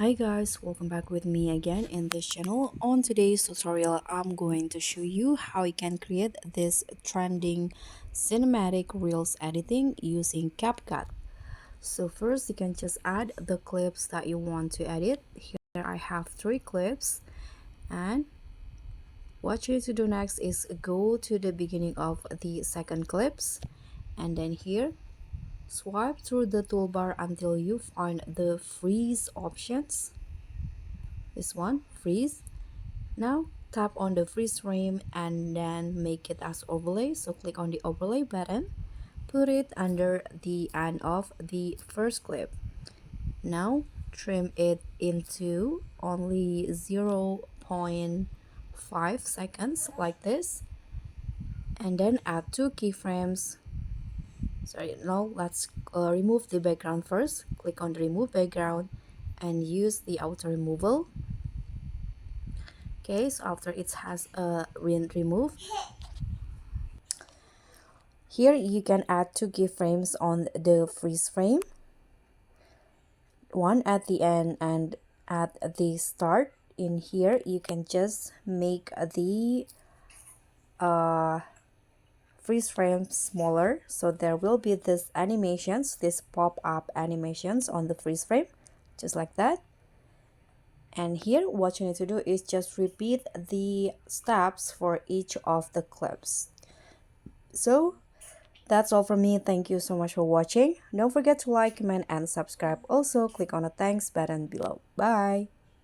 Hi guys, welcome back with me again in this channel. On today's tutorial, I'm going to show you how you can create this trending cinematic reels editing using Capcut. So first you can just add the clips that you want to edit. Here I have 3 clips, and what you need to do next is go to the beginning of the second clips, and then here swipe through the toolbar until you find the freeze options. This one, freeze. Now tap on the freeze frame and then make it as overlay. So click on the overlay button, put it under the end of the first clip. Now trim it into only 0.5 seconds like this, and then add 2 keyframes. Sorry, now let's remove the background first. Click on the remove background and use the auto removal. Okay, so after it has been removed, here you can add 2 keyframes on the freeze frame, one at the end and at the start. In here you can just make the freeze frame smaller, so there will be this animations, this pop-up animations on the freeze frame, just like that. And here what you need to do is just repeat the steps for each of the clips. So that's all from me. Thank you so much for watching. Don't forget to like, comment, and subscribe. Also, click on the thanks button below. Bye.